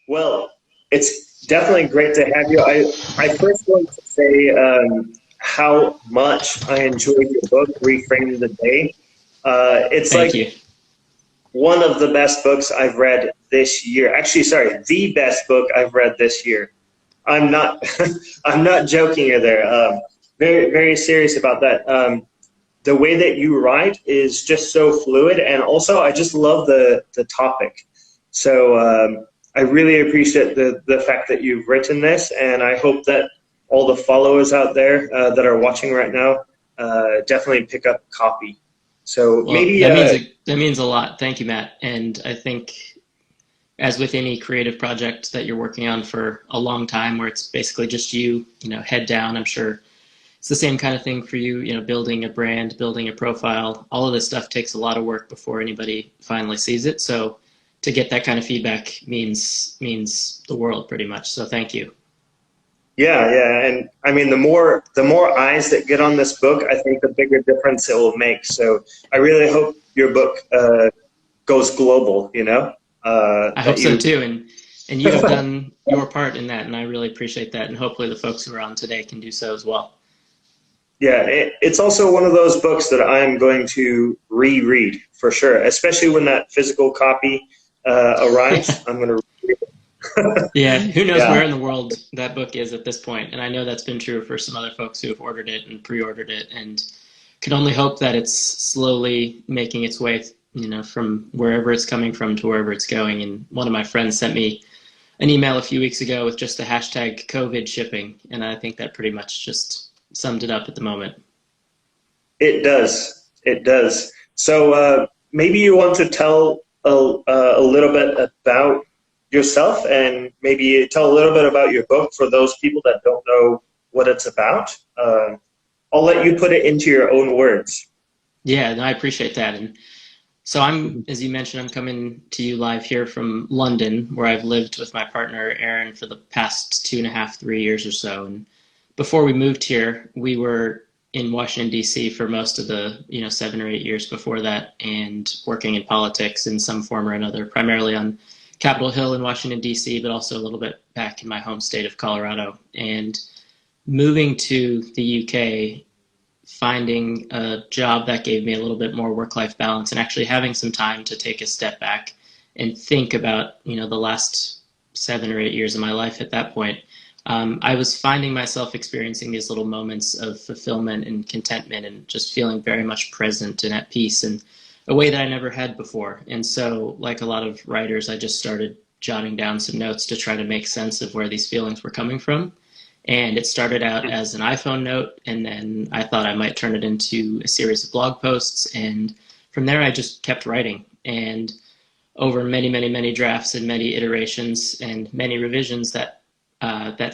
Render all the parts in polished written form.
Well, it's definitely great to have you. I first want to say how much I enjoyed your book, Reframe the Day. It's Thank like you. one of the best books I've read this year. Actually, sorry, the best book I've read this year. I'm not, I'm not joking you there. Very, very serious about that. The way that you write is just so fluid, and also I just love the topic. So I really appreciate the fact that you've written this, and I hope that all the followers out there that are watching right now definitely pick up a copy. So Well, maybe that means a lot. Thank you, Matt. And I think, as with any creative project that you're working on for a long time, where it's basically just you, head down, I'm sure it's the same kind of thing for you. Building a brand, building a profile, all of this stuff takes a lot of work before anybody finally sees it. So to get that kind of feedback means the world pretty much. So thank you. yeah, yeah, and I mean the more eyes that get on this book, I think the bigger difference it will make. So I really hope your book goes global. I hope That so you. too. And you have done your part in that, and I really appreciate that. And hopefully the folks who are on today can do so as well. Yeah, it's also one of those books that I'm going to reread for sure, especially when that physical copy arrives. I'm going to read it. Yeah, who knows Yeah, where in the world that book is at this point. And I know that's been true for some other folks who have ordered it and pre-ordered it, and can only hope that it's slowly making its way, from wherever it's coming from to wherever it's going. And one of my friends sent me an email a few weeks ago with just the hashtag COVID shipping, and I think that pretty much just summed it up at the moment. it does. It does. So maybe you want to tell a little bit about yourself and maybe tell a little bit about your book for those people that don't know what it's about. I'll let you put it into your own words. Yeah, no, I appreciate that. And so as you mentioned, I'm coming to you live here from London, where I've lived with my partner Erin for the past 2.5, 3 years or so. And before we moved here, we were in Washington D.C. for most of the 7 or 8 years before that, and working in politics in some form or another, primarily on Capitol Hill in Washington D.C., but also a little bit back in my home state of Colorado. And moving to the UK, finding a job that gave me a little bit more work-life balance, and actually having some time to take a step back and think about the last 7 or 8 years of my life at that point. I was finding myself experiencing these little moments of fulfillment and contentment, and just feeling very much present and at peace in a way that I never had before. And so, like a lot of writers, I just started jotting down some notes to try to make sense of where these feelings were coming from. And it started out as an iPhone note, and then I thought I might turn it into a series of blog posts. And from there, I just kept writing. And over many, many, many drafts and many iterations and many revisions, that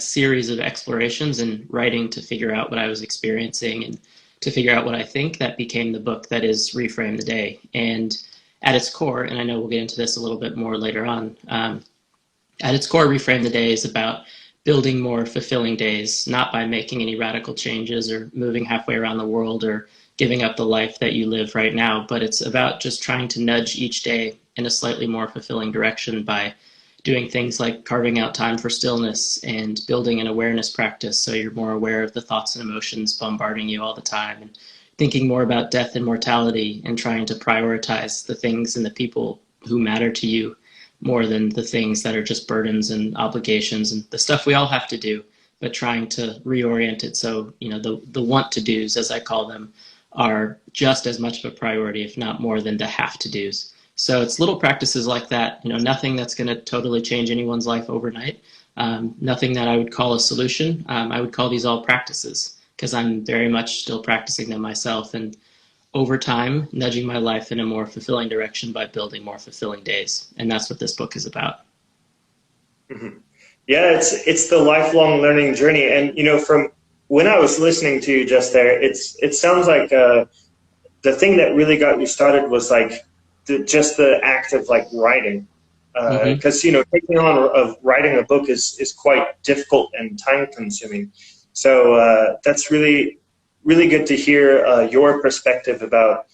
series of explorations and writing to figure out what I was experiencing and to figure out what I think, that became the book that is Reframe the Day. And at its core, and I know we'll get into this a little bit more later on, at its core, Reframe the Day is about building more fulfilling days, not by making any radical changes or moving halfway around the world or giving up the life that you live right now, but it's about just trying to nudge each day in a slightly more fulfilling direction by doing things like carving out time for stillness and building an awareness practice so you're more aware of the thoughts and emotions bombarding you all the time, and thinking more about death and mortality, and trying to prioritize the things and the people who matter to you more than the things that are just burdens and obligations and the stuff we all have to do, but trying to reorient it so, the want to do's, as I call them, are just as much of a priority, if not more, than the have to do's. So it's little practices like that, nothing that's going to totally change anyone's life overnight, nothing that I would call a solution. I would call these all practices, because I'm very much still practicing them myself. And over time, nudging my life in a more fulfilling direction by building more fulfilling days. And that's what this book is about. Mhm. Yeah, it's the lifelong learning journey, and from when I was listening to you just there, it sounds like the thing that really got you started was like just the act of like writing, Mm-hmm. because taking on of writing a book is quite difficult and time consuming. So that's really good to hear your perspective about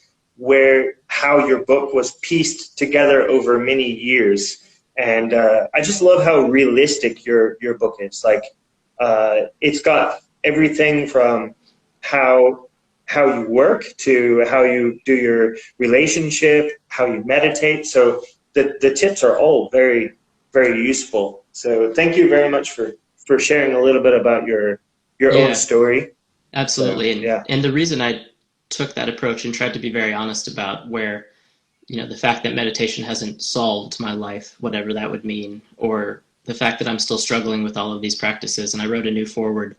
how your book was pieced together over many years. And I just love how realistic your book is. Like, it's got everything from how you work to how you do your relationship, how you meditate. So the tips are all very, very useful. So thank you very much for sharing a little bit about your own Yeah, story. So absolutely. And yeah. and the reason I took that approach and tried to be very honest about where, the fact that meditation hasn't solved my life, whatever that would mean, or the fact that I'm still struggling with all of these practices. And I wrote a new foreword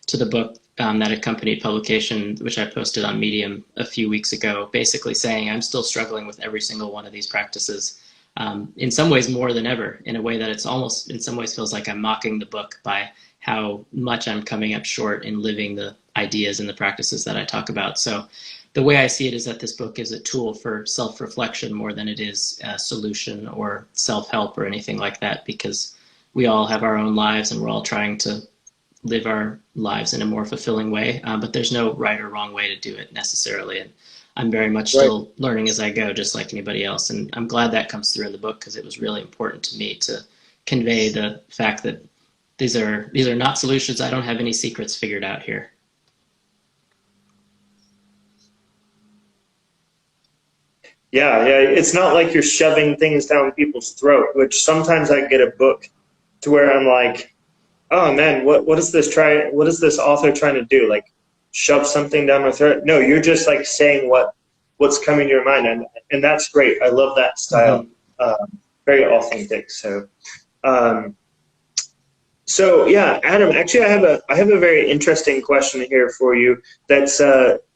to the book that accompanied publication, which I posted on Medium a few weeks ago, basically saying I'm still struggling with every single one of these practices. In some ways more than ever, in a way that it's almost in some ways feels like I'm mocking the book by how much I'm coming up short in living the ideas and the practices that I talk about. So the way I see it is that this book is a tool for self-reflection more than it is a solution or self-help or anything like that, because we all have our own lives and we're all trying to live our lives in a more fulfilling way. But there's no right or wrong way to do it necessarily. And I'm very much Right. still learning as I go, just like anybody else. And I'm glad that comes through in the book because it was really important to me to convey the fact that these are not solutions. I don't have any secrets figured out here. Yeah, yeah. It's not like you're shoving things down people's throat, which sometimes I get a book to where I'm like, oh man, what is this author trying to do? Like shove something down my throat? No, you're just like saying what's coming to your mind, and that's great. I love that style. Mm-hmm. Very authentic. Um, so yeah, Adam, actually I have a very interesting question here for you that's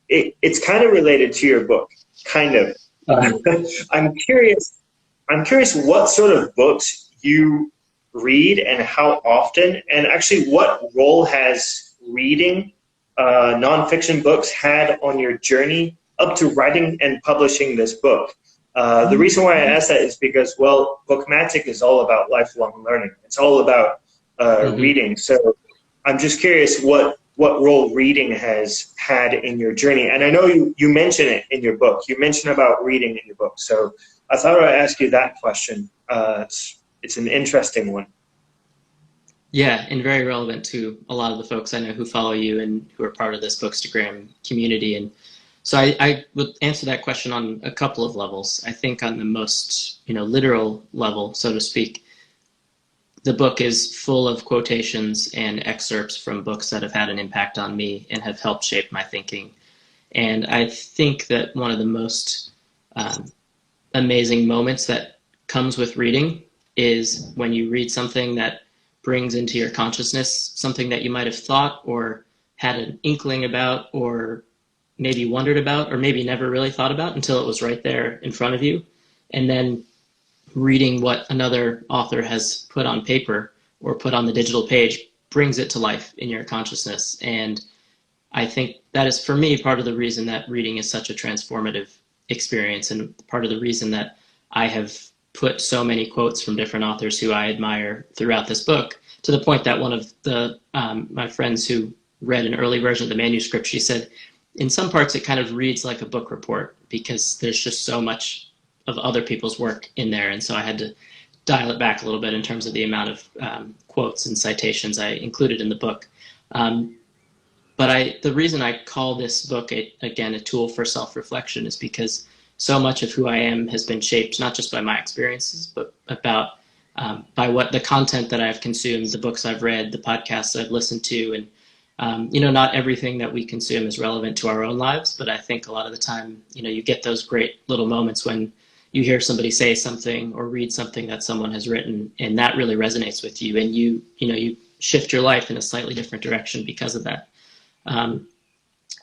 it's kind of related to your book, kind of. Mm-hmm. I'm curious. I'm curious what sort of books you read and how often, and actually what role has reading nonfiction books had on your journey up to writing and publishing this book. The reason why I ask that is because, well, Bookmatic is all about lifelong learning. It's all about Mm-hmm. reading. So I'm just curious what role reading has had in your journey. And I know you mention it in your book. You mention about reading in your book. So I thought I'd ask you that question. It's an interesting one. Yeah, and very relevant to a lot of the folks I know who follow you and who are part of this Bookstagram community. And so I would answer that question on a couple of levels. I think on the most, literal level, so to speak, the book is full of quotations and excerpts from books that have had an impact on me and have helped shape my thinking. And I think that one of the most um, amazing moments that comes with reading is when you read something that brings into your consciousness something that you might have thought or had an inkling about or maybe wondered about or maybe never really thought about until it was right there in front of you. And then reading what another author has put on paper or put on the digital page brings it to life in your consciousness. And I think that is, for me, part of the reason that reading is such a transformative experience and part of the reason that I have put so many quotes from different authors who I admire throughout this book, to the point that one of the my friends who read an early version of the manuscript, she said, in some parts it kind of reads like a book report because there's just so much of other people's work in there. And so I had to dial it back a little bit in terms of the amount of quotes and citations I included in the book. Um, but the reason I call this book, again, a tool for self-reflection is because so much of who I am has been shaped not just by my experiences, but by what the content that I've consumed, the books I've read, the podcasts I've listened to. And, not everything that we consume is relevant to our own lives, but I think a lot of the time, you get those great little moments when you hear somebody say something or read something that someone has written, and that really resonates with you, and you shift your life in a slightly different direction because of that. Um,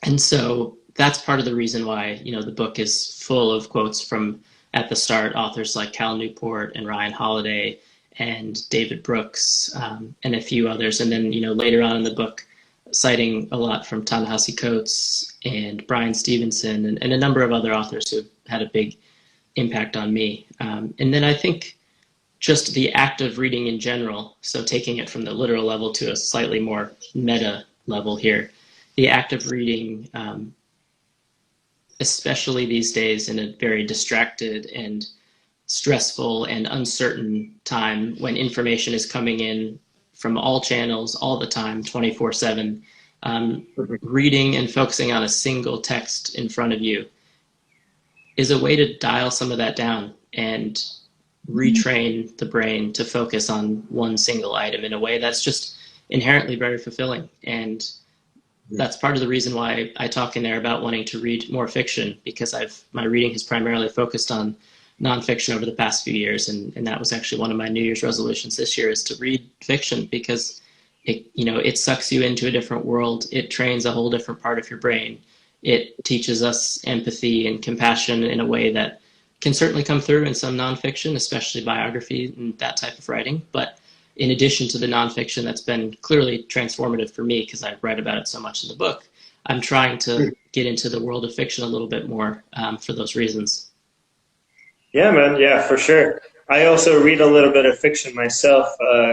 and so that's part of the reason why, the book is full of quotes from, at the start, authors like Cal Newport and Ryan Holiday and David Brooks, and a few others. And then, later on in the book, citing a lot from Ta-Nehisi Coates and Brian Stevenson and a number of other authors who had a big impact on me. And then I think just the act of reading in general, so taking it from the literal level to a slightly more meta level here, the act of reading, especially these days in a very distracted and stressful and uncertain time when information is coming in from all channels all the time, 24/7, reading and focusing on a single text in front of you is a way to dial some of that down and retrain the brain to focus on one single item in a way that's just inherently very fulfilling. And that's part of the reason why I talk in there about wanting to read more fiction, because my reading has primarily focused on nonfiction over the past few years, and that was actually one of my New Year's resolutions this year, is to read fiction, because it sucks you into a different world. It trains a whole different part of your brain. It teaches us empathy and compassion in a way that can certainly come through in some nonfiction, especially biography and that type of writing. But in addition to the nonfiction that's been clearly transformative for me, because I write about it so much in the book, I'm trying to get into the world of fiction a little bit more for those reasons. Yeah, man. Yeah, for sure. I also read a little bit of fiction myself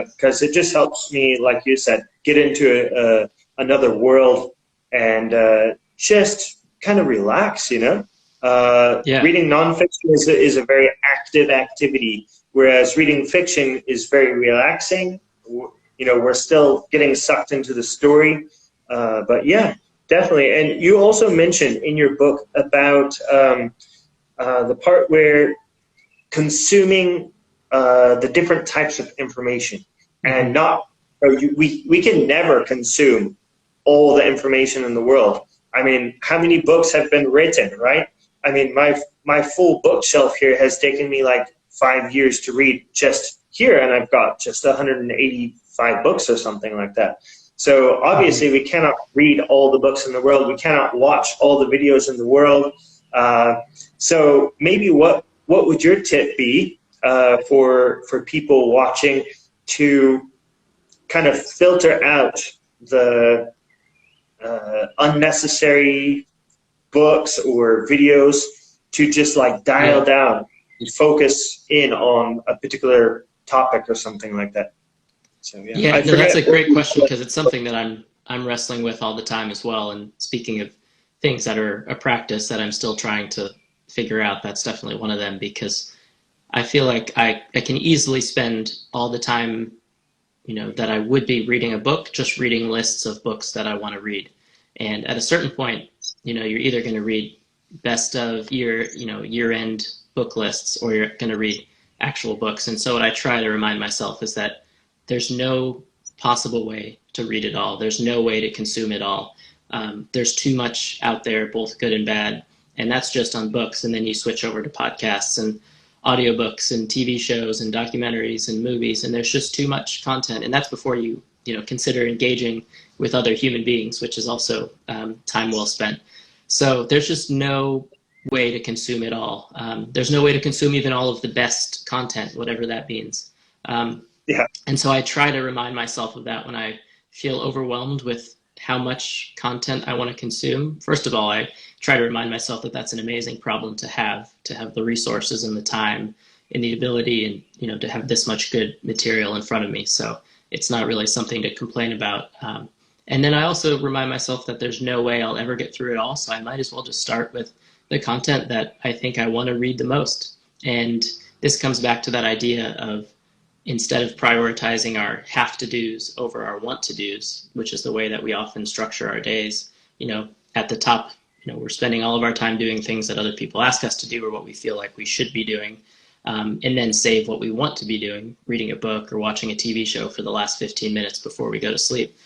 because it just helps me, like you said, get into another world and just kind of relax, Yeah. Reading nonfiction is a very active activity, whereas reading fiction is very relaxing. We're still getting sucked into the story. But yeah, definitely. And you also mentioned in your book about the part where consuming the different types of information, and we can never consume all the information in the world. I mean, how many books have been written, right? I mean, my full bookshelf here has taken me like 5 years to read just here, and I've got just 185 books or something like that. So obviously we cannot read all the books in the world. We cannot watch all the videos in the world. So maybe what would your tip be for people watching to kind of filter out the unnecessary books or videos, to just like dial down and focus in on a particular topic or something like that? So that's a great question, because it's something that I'm wrestling with all the time as well. And speaking of things that are a practice that I'm still trying to figure out, that's definitely one of them, because I feel like I can easily spend all the time that I would be reading a book, just reading lists of books that I want to read. And at a certain point, you're either going to read best of year-end book lists, or you're going to read actual books. And so what I try to remind myself is that there's no possible way to read it all. There's no way to consume it all. There's too much out there, both good and bad. And that's just on books. And then you switch over to podcasts and audiobooks and TV shows and documentaries and movies, and there's just too much content. And that's before you consider engaging with other human beings, which is also time well spent. So there's just no way to consume it all. There's no way to consume even all of the best content, whatever that means. And so I try to remind myself of that when I feel overwhelmed with how much content I want to consume. First of all, I try to remind myself that that's an amazing problem to have the resources and the time and the ability, and to have this much good material in front of me. So it's not really something to complain about. And then I also remind myself that there's no way I'll ever get through it all. So I might as well just start with the content that I think I want to read the most. And this comes back to that idea of, instead of prioritizing our have-to-dos over our want-to-dos, which is the way that we often structure our days, at the top, we're spending all of our time doing things that other people ask us to do, or what we feel like we should be doing, and then save what we want to be doing, reading a book or watching a TV show, for the last 15 minutes before we go to sleep.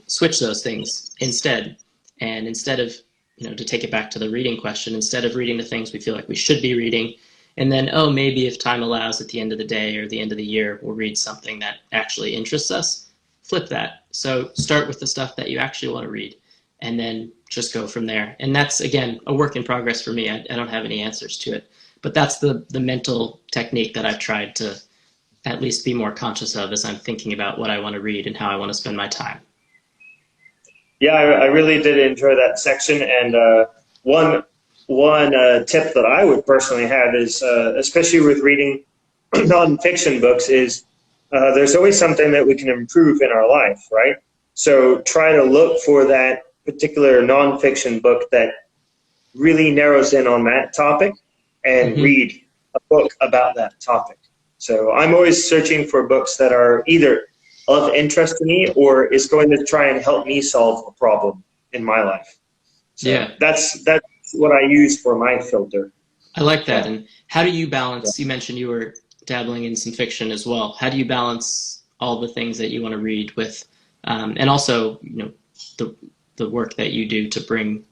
Switch those things instead. And instead of, to take it back to the reading question, instead of reading the things we feel like we should be reading, and then, maybe if time allows at the end of the day or the end of the year, we'll read something that actually interests us, flip that. So start with the stuff that you actually want to read, and then just go from there. And that's, again, a work in progress for me. I don't have any answers to it. But that's the mental technique that I've tried to at least be more conscious of as I'm thinking about what I want to read and how I want to spend my time. Yeah, I really did enjoy that section. And one tip that I would personally have is, especially with reading nonfiction books, is there's always something that we can improve in our life, right? So try to look for that particular nonfiction book that really narrows in on that topic, and read a book about that topic. So I'm always searching for books that are either of interest to me or is going to try and help me solve a problem in my life. So Yeah, that's what I use for my filter. I like that. Yeah. And how do you balance? You mentioned you were dabbling in some fiction as well. How do you balance all the things that you want to read with, and also, the the work that you do to bring,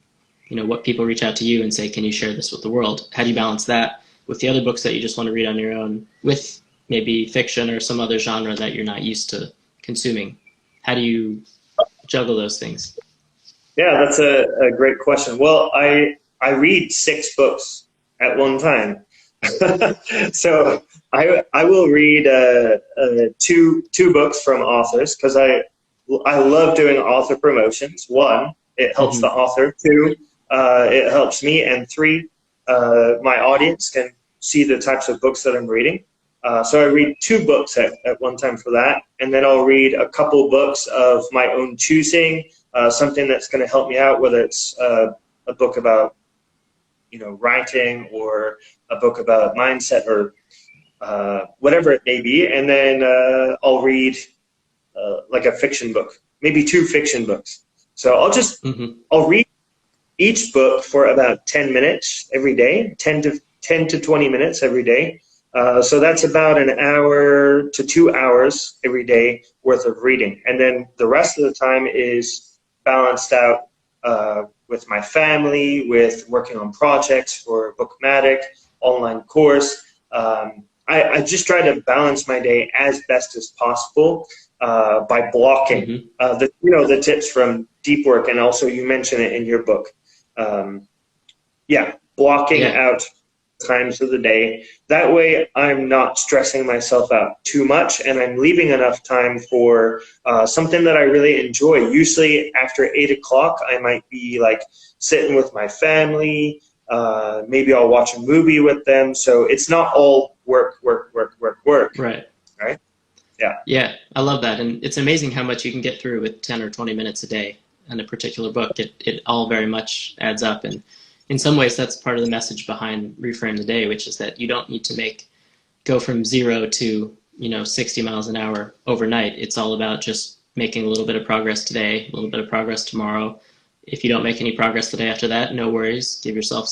what people reach out to you and say, can you share this with the world? How do you balance that with the other books that you just want to read on your own, with maybe fiction or some other genre that you're not used to consuming? How do you juggle those things? Yeah, that's a great question. Well, I read 6 books at one time. So I will read two books from authors because I love doing author promotions. 1, it helps the Mm-hmm. author. 2, it helps me. And 3, my audience can see the types of books that I'm reading. So I read 2 books at one time for that, and then I'll read a couple books of my own choosing, something that's going to help me out, whether it's a book about writing or a book about mindset or whatever it may be, and then I'll read like a fiction book, maybe 2 fiction books. So Mm-hmm. I'll read each book for about 10 minutes every day, 10 to 20 minutes every day. So that's about an hour to 2 hours every day worth of reading. And then the rest of the time is balanced out with my family, with working on projects for Bookmatic, online course. I just try to balance my day as best as possible by blocking. Mm-hmm. The tips from Deep Work, and also you mention it in your book. Blocking Yeah. out times of the day. That way I'm not stressing myself out too much, and I'm leaving enough time for something that I really enjoy. Usually after 8 o'clock, I might be like sitting with my family. Maybe I'll watch a movie with them. So it's not all work. Right. Right? Yeah. Yeah, I love that. And it's amazing how much you can get through with 10 or 20 minutes a day in a particular book. It all very much adds up. And in some ways, that's part of the message behind Reframe the Day, which is that you don't need to go from 0 to, 60 miles an hour overnight. It's all about just making a little bit of progress today, a little bit of progress tomorrow. If you don't make any progress the day after that, no worries. Give yourself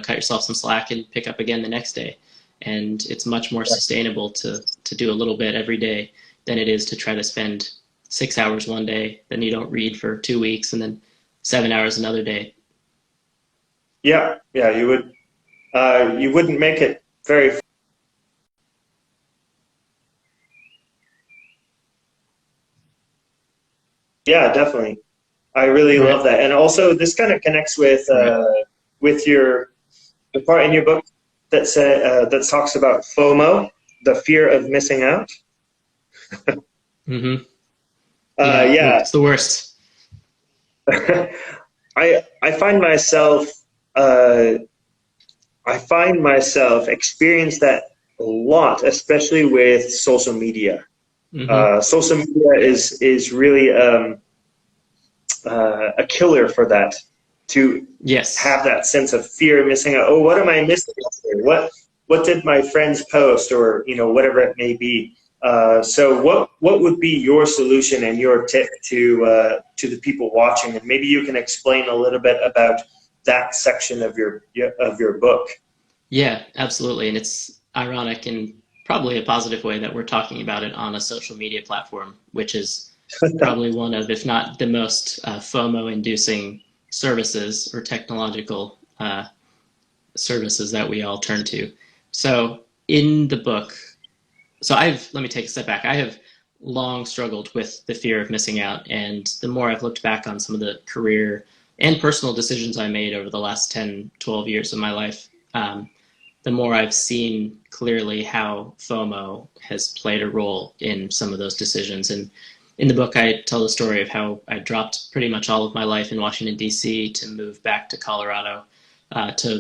cut yourself some slack and pick up again the next day. And it's much more sustainable to do a little bit every day than it is to try to spend 6 hours one day, then you don't read for 2 weeks, and then 7 hours another day. Yeah, you would. You wouldn't make it very. Yeah, definitely. I really love Right. that, and also this kind of connects Right. with the part in your book that talks about FOMO, the fear of missing out. Mm-hmm. Yeah. Yeah, It's the worst. I find myself uh, experience that a lot, especially with social media. Mm-hmm. Social media is really a killer for that. To Yes. have that sense of fear of missing out. Oh, what am I missing? What did my friends post, or whatever it may be. So what would be your solution and your tip to the people watching? And maybe you can explain a little bit about that section of your book. Yeah, absolutely. And it's ironic in probably a positive way that we're talking about it on a social media platform, which is probably one of, if not the most FOMO-inducing services or technological services that we all turn to. So in the book, let me take a step back. I have long struggled with the fear of missing out. And the more I've looked back on some of the career and personal decisions I made over the last 10, 12 years of my life, the more I've seen clearly how FOMO has played a role in some of those decisions. And in the book, I tell the story of how I dropped pretty much all of my life in Washington, D.C. to move back to Colorado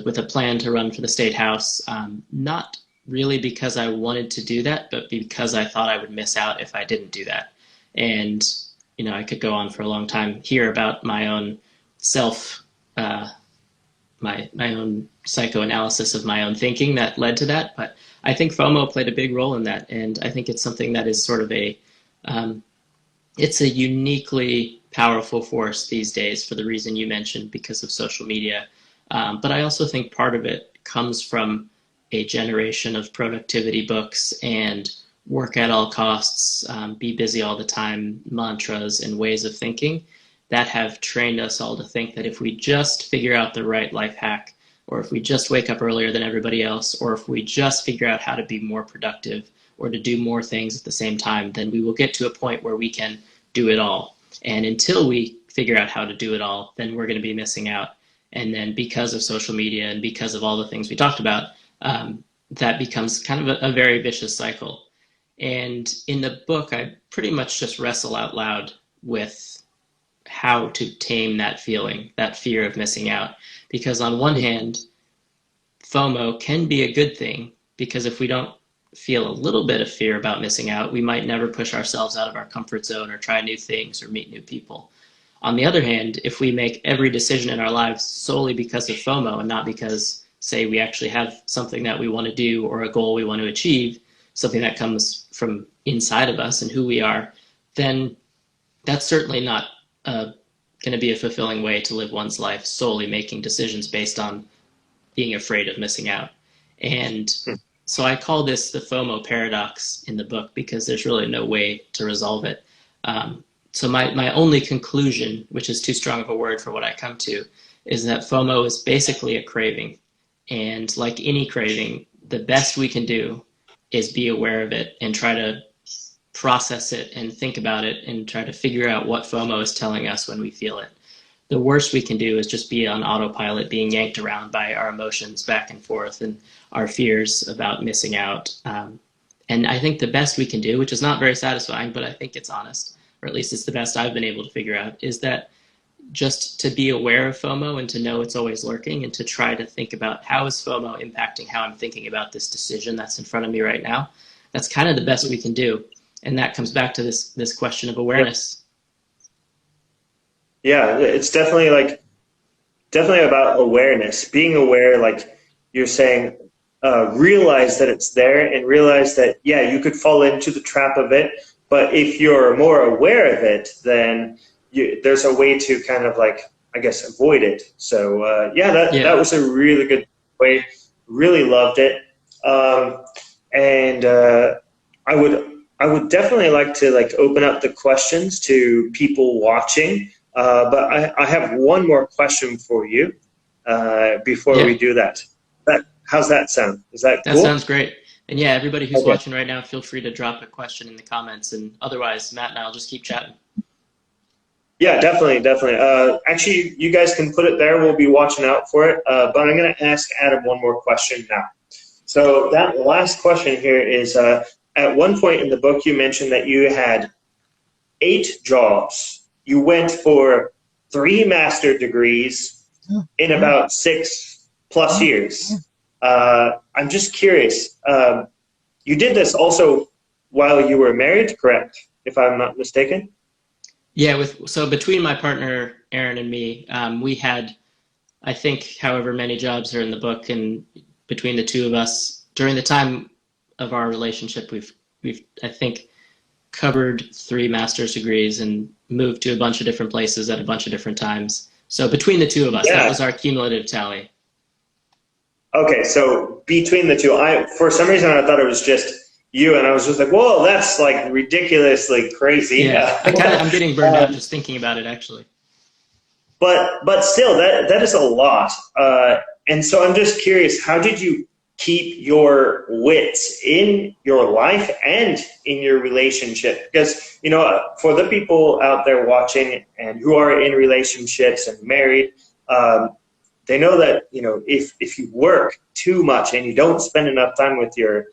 with a plan to run for the state house, not really because I wanted to do that, but because I thought I would miss out if I didn't do that. And, I could go on for a long time here about my own self my own psychoanalysis of my own thinking that led to that. But I think FOMO played a big role in that, and I think it's something that is sort of um, it's a uniquely powerful force these days for the reason you mentioned, because of social media. But I also think part of it comes from a generation of productivity books and work at all costs, be busy all the time, mantras and ways of thinking that have trained us all to think that if we just figure out the right life hack, or if we just wake up earlier than everybody else, or if we just figure out how to be more productive or to do more things at the same time, then we will get to a point where we can do it all. And until we figure out how to do it all, then we're going to be missing out. And then because of social media and because of all the things we talked about, that becomes kind of a very vicious cycle. And in the book, I pretty much just wrestle out loud with how to tame that feeling, that fear of missing out. Because on one hand, FOMO can be a good thing, because if we don't feel a little bit of fear about missing out, we might never push ourselves out of our comfort zone or try new things or meet new people. On the other hand, if we make every decision in our lives solely because of FOMO and not because, say, we actually have something that we want to do or a goal we want to achieve, something that comes from inside of us and who we are, then that's certainly not going to be a fulfilling way to live one's life, solely making decisions based on being afraid of missing out. And so I call this the FOMO paradox in the book, because there's really no way to resolve it. So my only conclusion, which is too strong of a word for what I come to, is that FOMO is basically a craving. And like any craving, the best we can do is be aware of it and try to process it and think about it and try to figure out what FOMO is telling us when we feel it. The worst we can do is just be on autopilot, being yanked around by our emotions back and forth and our fears about missing out. And I think the best we can do, which is not very satisfying, but I think it's honest, or at least it's the best I've been able to figure out, is that just to be aware of FOMO and to know it's always lurking, and to try to think about, how is FOMO impacting how I'm thinking about this decision that's in front of me right now? That's kind of the best we can do. And that comes back to this question of awareness. Yeah, it's definitely about awareness, being aware, like you're saying, realize that it's there, and realize that, yeah, you could fall into the trap of it. But if you're more aware of it, then there's a way to kind of, like, I guess, avoid it. So that was a really good way. Really loved it. And I would definitely like to, like, open up the questions to people watching. But I have one more question for you before we do that. How's that sound? Is that cool? That sounds great. And yeah, everybody who's watching right now, feel free to drop a question in the comments. And otherwise, Matt and I'll just keep chatting. Yeah, definitely. Actually, you guys can put it there. We'll be watching out for it. But I'm going to ask Adam one more question now. So that last question here is, at one point in the book, you mentioned that you had 8 jobs. You went for 3 master degrees in about 6+ years. I'm just curious. You did this also while you were married, correct? If I'm not mistaken. Yeah. So between my partner Aaron and me, we had, I think, however many jobs are in the book, and between the two of us, during the time of our relationship, we've I think covered 3 master's degrees and moved to a bunch of different places at a bunch of different times. So between the two of us, that was our cumulative tally. Okay, so between the two, for some reason I thought it was just you, and I was just like, whoa, that's like ridiculously crazy. Yeah, I'm getting burned out just thinking about it, actually. But still, that is a lot. And so I'm just curious, how did you keep your wits in your life and in your relationship? Because, for the people out there watching and who are in relationships and married, they know that, if you work too much and you don't spend enough time with your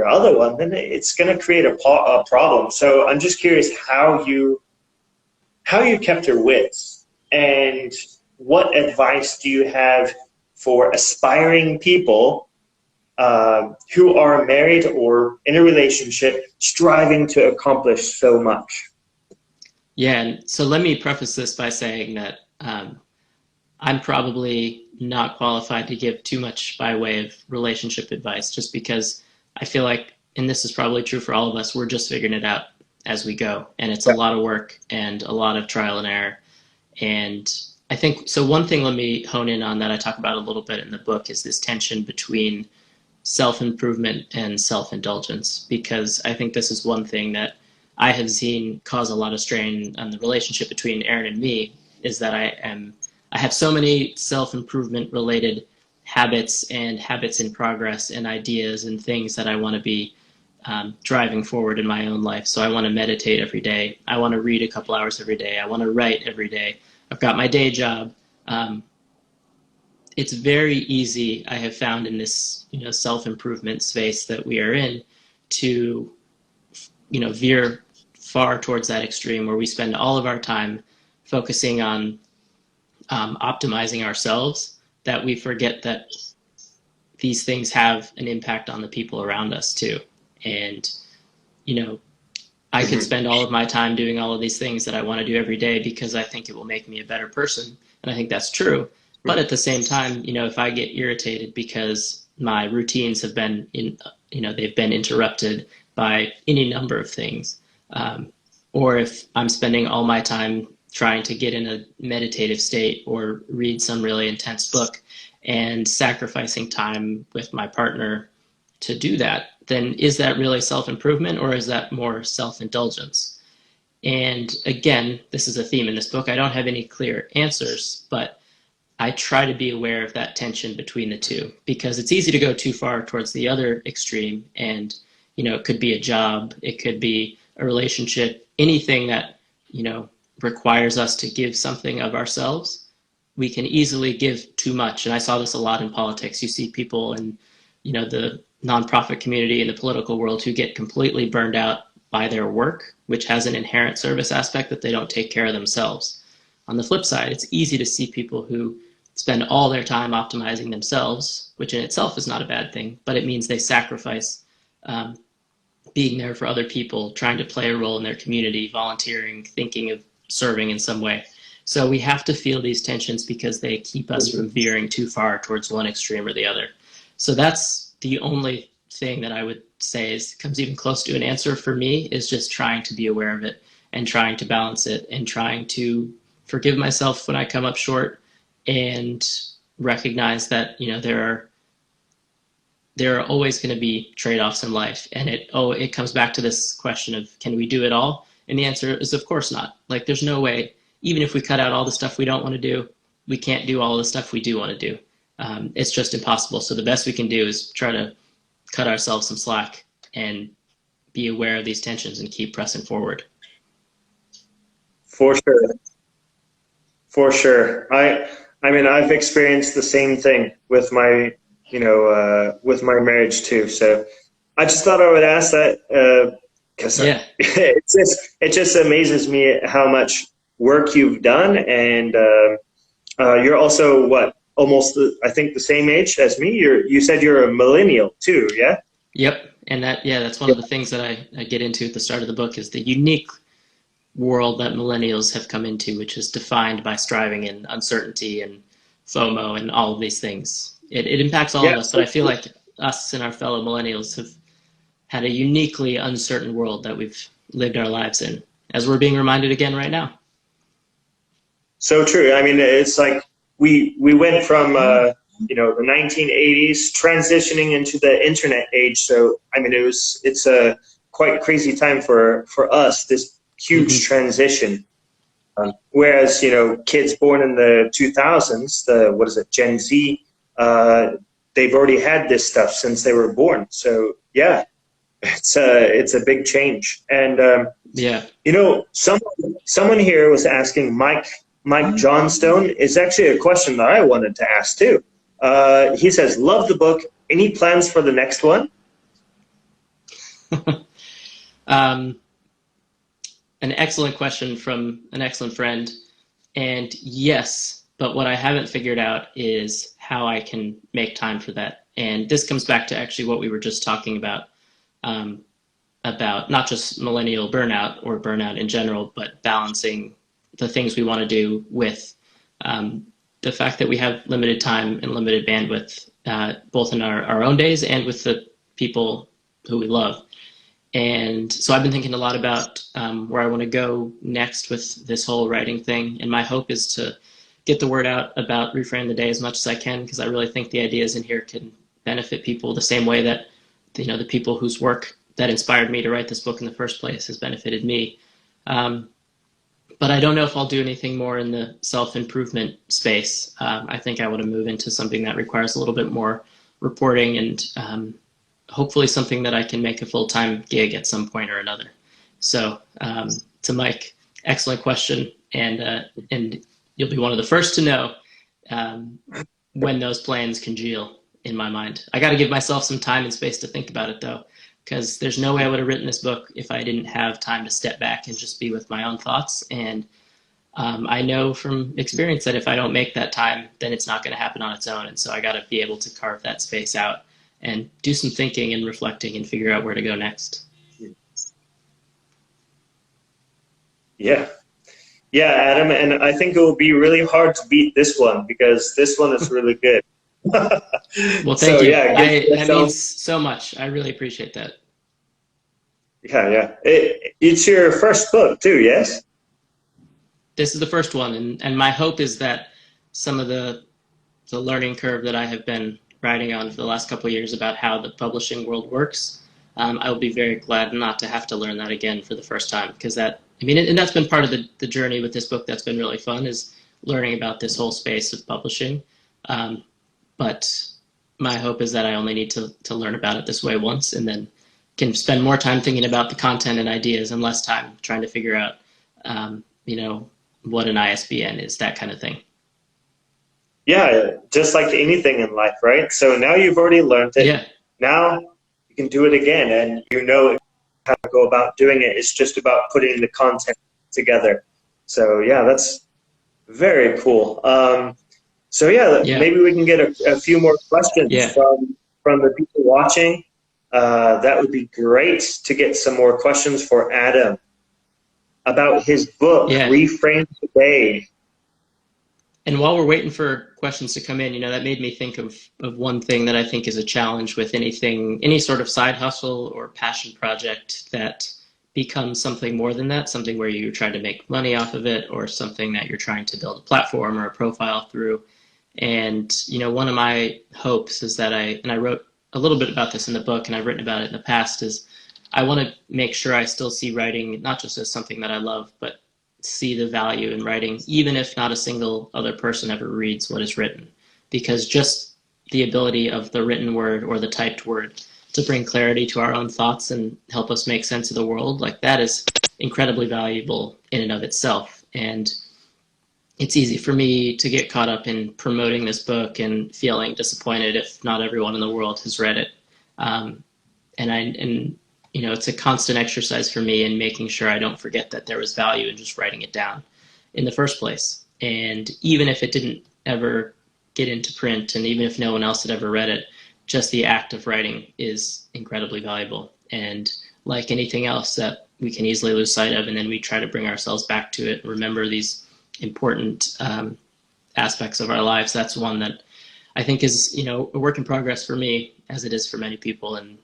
other one, then it's going to create a problem. So I'm just curious how you kept your wits, and what advice do you have for aspiring people who are married or in a relationship striving to accomplish so much? Yeah, and so let me preface this by saying that I'm probably not qualified to give too much by way of relationship advice, just because I feel like, and this is probably true for all of us, we're just figuring it out as we go. And it's a lot of work and a lot of trial and error. And I think, so one thing, let me hone in on that I talk about a little bit in the book, is this tension between self-improvement and self-indulgence, because I think this is one thing that I have seen cause a lot of strain on the relationship between Aaron and me, is that I have so many self-improvement related habits and habits in progress and ideas and things that I want to be driving forward in my own life. So I want to meditate every day. I want to read a couple hours every day. I want to write every day. I've got my day job. It's very easy, I have found, in this, self-improvement space that we are in, to, veer far towards that extreme where we spend all of our time focusing on optimizing ourselves, that we forget that these things have an impact on the people around us too. And, I could spend all of my time doing all of these things that I want to do every day because I think it will make me a better person. And I think that's true. But at the same time, if I get irritated because my routines have been they've been interrupted by any number of things, or if I'm spending all my time trying to get in a meditative state or read some really intense book and sacrificing time with my partner to do that, then is that really self-improvement, or is that more self-indulgence? And again, this is a theme in this book. I don't have any clear answers, but I try to be aware of that tension between the two, because it's easy to go too far towards the other extreme. And, it could be a job, it could be a relationship, anything that, requires us to give something of ourselves. We can easily give too much. And I saw this a lot in politics. You see people in, the nonprofit community and the political world who get completely burned out by their work, which has an inherent service aspect that they don't take care of themselves. On the flip side, it's easy to see people who spend all their time optimizing themselves, which in itself is not a bad thing, but it means they sacrifice being there for other people, trying to play a role in their community, volunteering, thinking of serving in some way. So we have to feel these tensions because they keep us from veering too far towards one extreme or the other. So that's the only thing that I would say comes even close to an answer for me, is just trying to be aware of it and trying to balance it and trying to forgive myself when I come up short, and recognize that, there are always going to be trade-offs in life. And it comes back to this question of, can we do it all? And the answer is, of course not. Like, there's no way, even if we cut out all the stuff we don't want to do, we can't do all the stuff we do want to do. It's just impossible. So the best we can do is try to cut ourselves some slack and be aware of these tensions and keep pressing forward. For sure. For sure. I mean, I've experienced the same thing with my, with my marriage too. So I just thought I would ask that because it just amazes me how much work you've done. And you're also, what, almost, I think, the same age as me? You said you're a millennial too, yeah? Yep. And that's one of the things that I get into at the start of the book, is the unique world that millennials have come into, which is defined by striving and uncertainty and FOMO and all of these things. It impacts all of us, but I feel like us and our fellow millennials have had a uniquely uncertain world that we've lived our lives in, as we're being reminded again right now. So true. I mean, it's like we went from the 1980s transitioning into the internet age. So I mean, it's a quite crazy time for us, this huge transition. Whereas, kids born in the 2000s, Gen Z, they've already had this stuff since they were born. So yeah, it's a big change. And someone here was asking, Mike Johnstone, is actually a question that I wanted to ask too. He says, love the book. Any plans for the next one? An excellent question from an excellent friend. And yes, but what I haven't figured out is how I can make time for that. And this comes back to actually what we were just talking about not just millennial burnout or burnout in general, but balancing the things we want to do with the fact that we have limited time and limited bandwidth, both in our own days and with the people who we love. And so I've been thinking a lot about where I want to go next with this whole writing thing. And my hope is to get the word out about Reframe the Day as much as I can, because I really think the ideas in here can benefit people the same way that, the people whose work that inspired me to write this book in the first place has benefited me. But I don't know if I'll do anything more in the self-improvement space. I think I want to move into something that requires a little bit more reporting and hopefully something that I can make a full-time gig at some point or another. So to Mike, excellent question. And you'll be one of the first to know when those plans congeal in my mind. I got to give myself some time and space to think about it, though, because there's no way I would have written this book if I didn't have time to step back and just be with my own thoughts. And I know from experience that if I don't make that time, then it's not going to happen on its own. And so I got to be able to carve that space out and do some thinking and reflecting and figure out where to go next. Yeah. Yeah, Adam, and I think it will be really hard to beat this one because this one is really good. Well, thank you. Yeah, that means so much. I really appreciate that. Yeah. It's your first book too, yes? This is the first one, and my hope is that some of the learning curve that I have been riding on for the last couple of years about how the publishing world works, I will be very glad not to have to learn that again for the first time, because and that's been part of the journey with this book that's been really fun, is learning about this whole space of publishing. But my hope is that I only need to learn about it this way once, and then can spend more time thinking about the content and ideas and less time trying to figure out, what an ISBN is, that kind of thing. Yeah, just like anything in life, right? So now you've already learned it. Yeah. Now you can do it again, and you know how to go about doing it. It's just about putting the content together. So yeah, that's very cool. So maybe we can get a few more questions from the people watching. That would be great to get some more questions for Adam about his book, Reframe Today. And while we're waiting for questions to come in, that made me think of one thing that I think is a challenge with any sort of side hustle or passion project that becomes something more than that, something where you try to make money off of it, or something that you're trying to build a platform or a profile through. And, one of my hopes is that I wrote a little bit about this in the book, and I've written about it in the past, is I want to make sure I still see writing not just as something that I love, but see the value in writing, even if not a single other person ever reads what is written. Because just the ability of the written word or the typed word to bring clarity to our own thoughts and help us make sense of the world, like that is incredibly valuable in and of itself. And it's easy for me to get caught up in promoting this book and feeling disappointed if not everyone in the world has read it. It's a constant exercise for me in making sure I don't forget that there was value in just writing it down in the first place. And even if it didn't ever get into print, and even if no one else had ever read it, just the act of writing is incredibly valuable. And like anything else that we can easily lose sight of, and then we try to bring ourselves back to it and remember these important aspects of our lives, that's one that I think is, a work in progress for me, as it is for many people, and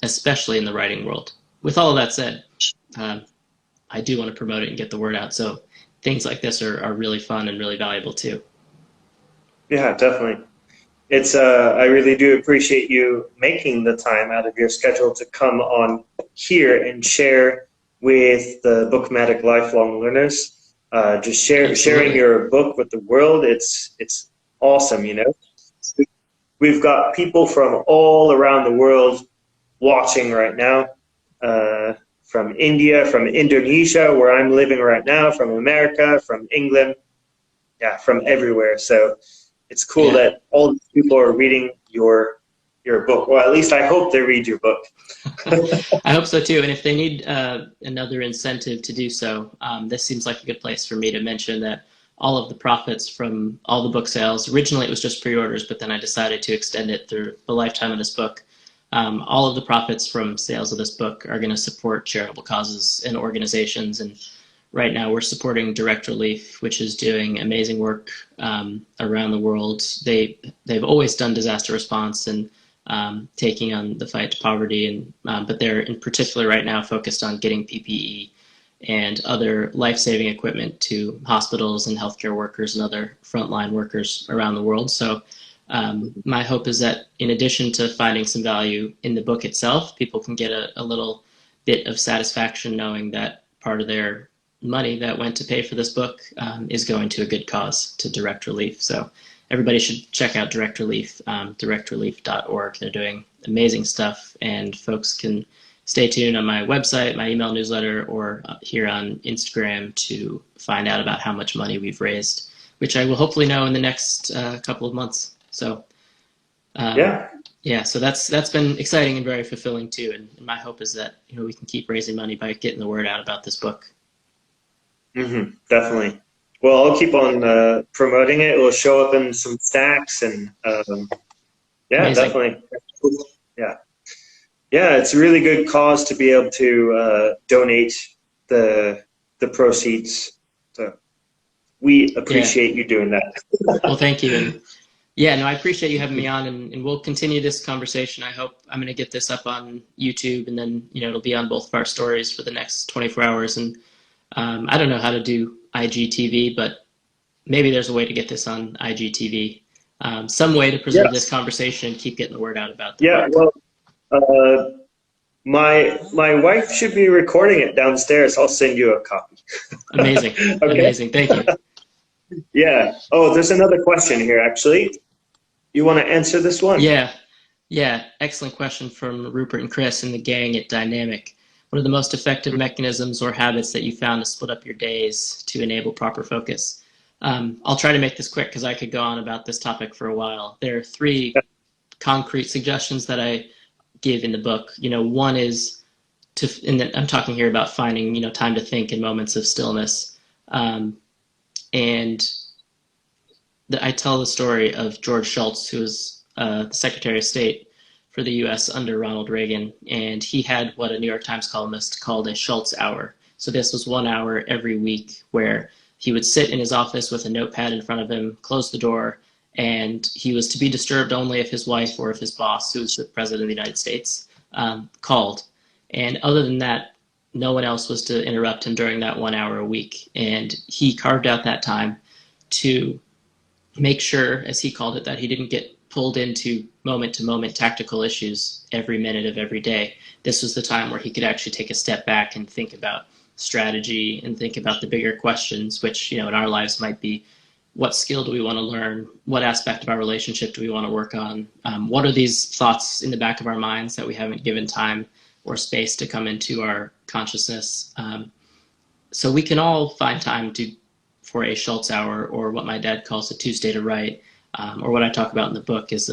especially in the writing world. With all of that said, I do want to promote it and get the word out. So things like this are really fun and really valuable too. Yeah, definitely. It's I really do appreciate you making the time out of your schedule to come on here and share with the Bookmatic lifelong learners. Just sharing your book with the world. It's awesome, We've got people from all around the world watching right now, from India, from Indonesia, where I'm living right now, from America, from England, from everywhere. So it's cool that all these people are reading your book. Well, at least I hope they read your book. I hope so too. And if they need another incentive to do so, this seems like a good place for me to mention that all of the profits from all the book sales, originally it was just pre-orders, but then I decided to extend it through the lifetime of this book. All of the profits from sales of this book are going to support charitable causes and organizations and right now we're supporting Direct Relief, which is doing amazing work around the world. They've always done disaster response and taking on the fight to poverty, and but they're in particular right now focused on getting PPE and other life-saving equipment to hospitals and healthcare workers and other frontline workers around the world. So my hope is that in addition to finding some value in the book itself, people can get a little bit of satisfaction knowing that part of their money that went to pay for this book is going to a good cause, to Direct Relief. So everybody should check out Direct Relief, directrelief.org. They're doing amazing stuff, and folks can stay tuned on my website, my email newsletter, or here on Instagram to find out about how much money we've raised, which I will hopefully know in the next couple of months. So yeah, so that's been exciting and very fulfilling too. And my hope is that we can keep raising money by getting the word out about this book. Definitely. Well, I'll keep on promoting it. It will show up in some stacks, and yeah, amazing. Definitely. Yeah, it's a really good cause to be able to donate the proceeds. So we appreciate you doing that. Well, thank you. And yeah, no, I appreciate you having me on, and we'll continue this conversation. I hope I'm going to get this up on YouTube, and then it'll be on both of our stories for the next 24 hours. And I don't know how to do IGTV, but maybe there's a way to get this on IGTV. Some way to preserve this conversation and keep getting the word out about the book. Well, my wife should be recording it downstairs. I'll send you a copy. Amazing. Okay. Amazing. Thank you. Yeah. Oh, there's another question here, actually. You want to answer this one? Yeah. Excellent question from Rupert and Chris in the gang at Dynamic. What are the most effective mechanisms or habits that you found to split up your days to enable proper focus? I'll try to make this quick because I could go on about this topic for a while. There are 3 concrete suggestions that I give in the book. One is I'm talking here about finding, time to think in moments of stillness. And I tell the story of George Shultz, who was the Secretary of State for the U.S. under Ronald Reagan, and he had what a New York Times columnist called a Shultz hour. So this was 1 hour every week where he would sit in his office with a notepad in front of him, close the door, and he was to be disturbed only if his wife or if his boss, who was the President of the United States, called. And other than that, no one else was to interrupt him during that 1 hour a week. And he carved out that time to make sure, as he called it, that he didn't get pulled into moment-to-moment tactical issues every minute of every day. This was the time where he could actually take a step back and think about strategy and think about the bigger questions, which, in our lives might be, what skill do we want to learn? What aspect of our relationship do we want to work on? What are these thoughts in the back of our minds that we haven't given time or space to come into our consciousness? So we can all find time for a Shultz hour, or what my dad calls a Tuesday to write, or what I talk about in the book is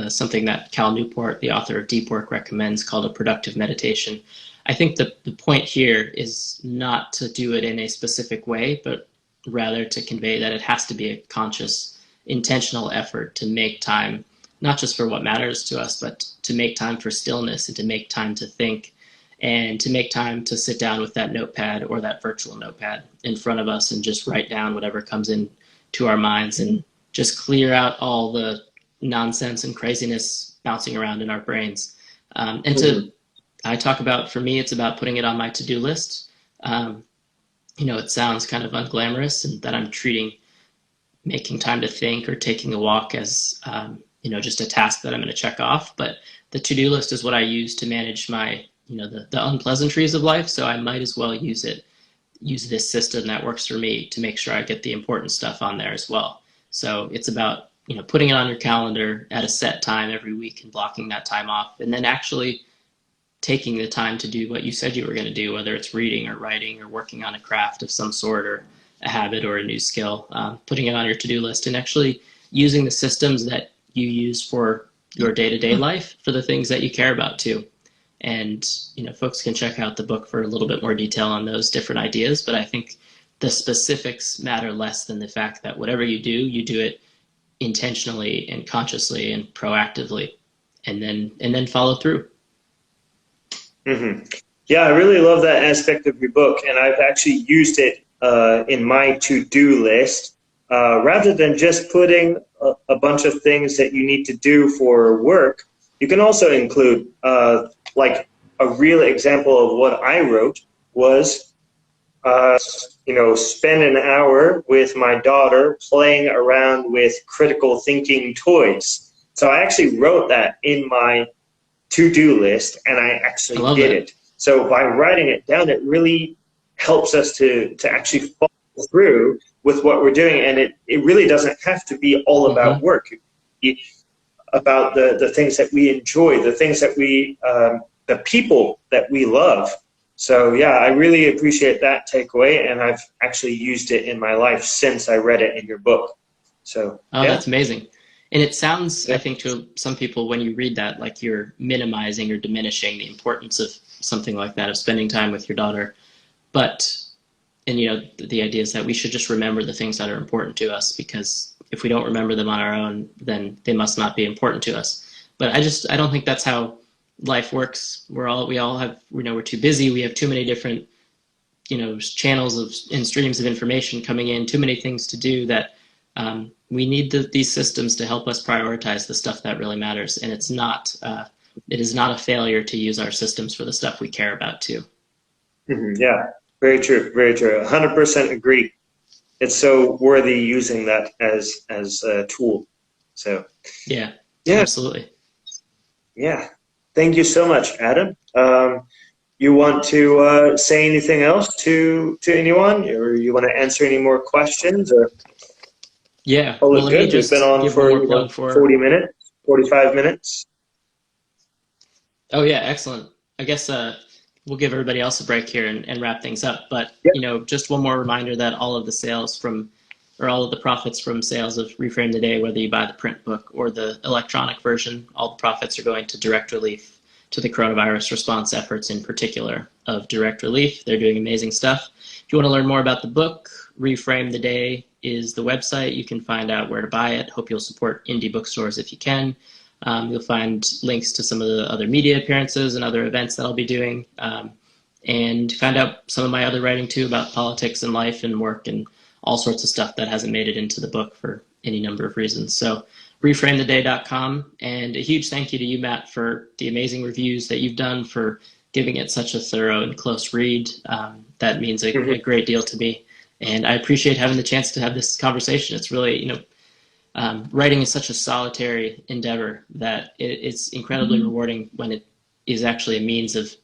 something that Cal Newport, the author of Deep Work, recommends called a productive meditation. I think the point here is not to do it in a specific way, but rather to convey that it has to be a conscious, intentional effort to make time, not just for what matters to us, but to make time for stillness and to make time to think and to make time to sit down with that notepad or that virtual notepad in front of us and just write down whatever comes into our minds and just clear out all the nonsense and craziness bouncing around in our brains. I talk about, for me, it's about putting it on my to-do list. It sounds kind of unglamorous, and that I'm treating making time to think or taking a walk as, just a task that I'm going to check off. But the to-do list is what I use to manage my, the unpleasantries of life. So I might as well use this system that works for me to make sure I get the important stuff on there as well. So it's about, putting it on your calendar at a set time every week and blocking that time off, and then actually taking the time to do what you said you were going to do, whether it's reading or writing or working on a craft of some sort or a habit or a new skill, putting it on your to-do list and actually using the systems that you use for your day-to-day life for the things that you care about too. And, folks can check out the book for a little bit more detail on those different ideas, but I think the specifics matter less than the fact that whatever you do it intentionally and consciously and proactively, and then follow through. Yeah, I really love that aspect of your book, and I've actually used it in my to-do list, rather than just putting a bunch of things that you need to do for work, you can also include, like a real example of what I wrote was, spend an hour with my daughter playing around with critical thinking toys. So I actually wrote that in my to-do list, and I actually did it. So by writing it down, it really helps us to actually follow through with what we're doing, and it really doesn't have to be all about work. About the things that we enjoy, the things that the people that we love. So yeah, I really appreciate that takeaway, and I've actually used it in my life since I read it in your book. So That's amazing. And it sounds, I think, to some people when you read that, like you're minimizing or diminishing the importance of something like that, of spending time with your daughter. And the idea is that we should just remember the things that are important to us, because if we don't remember them on our own, then they must not be important to us. But I don't think that's how life works. We all have, we're too busy. We have too many different, channels and streams of information coming in, too many things to do, that we need these systems to help us prioritize the stuff that really matters. And it is not a failure to use our systems for the stuff we care about too. Yeah, very true, very true. 100% agree. It's so worthy using that as a tool. So yeah, absolutely. Yeah, thank you so much, Adam. You want to say anything else to anyone, or you want to answer any more questions? Or yeah, well, good. We've been on for 40 minutes, 45 minutes. Oh yeah, excellent. I guess we'll give everybody else a break here and wrap things up. But just one more reminder that all of the profits from sales of Reframe Today, whether you buy the print book or the electronic version, all the profits are going to direct relief, to the coronavirus response efforts in particular of direct relief. They're doing amazing stuff. If you want to learn more about the book, Reframe the Day is the website. You can find out where to buy it. Hope you'll support indie bookstores if you can. You'll find links to some of the other media appearances and other events that I'll be doing, and find out some of my other writing too about politics and life and work and all sorts of stuff that hasn't made it into the book for any number of reasons. So reframetheday.com, and a huge thank you to you, Matt, for the amazing reviews that you've done, for giving it such a thorough and close read. That means a great deal to me, and I appreciate having the chance to have this conversation. It's really, writing is such a solitary endeavor that it's incredibly rewarding when it is actually a means of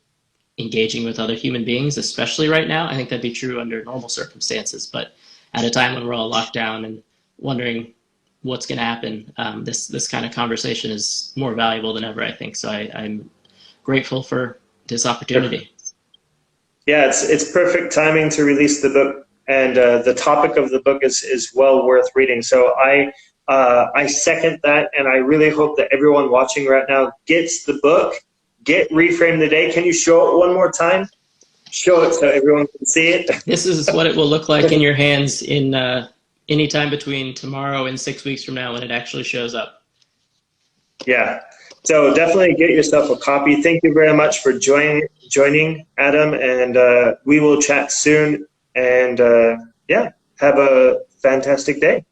engaging with other human beings, especially right now. I think that'd be true under normal circumstances, but at a time when we're all locked down and wondering what's going to happen, this kind of conversation is more valuable than ever, I think. So I'm grateful for this opportunity. Yeah, it's perfect timing to release the book, and the topic of the book is well worth reading. So I second that, and I really hope that everyone watching right now gets the book. Get Reframe the Day. Can you show it one more time? Show it so everyone can see it. This is what it will look like in your hands in any time between tomorrow and 6 weeks from now when it actually shows up. Yeah. So definitely get yourself a copy. Thank you very much for joining, Adam, and we will chat soon. And have a fantastic day.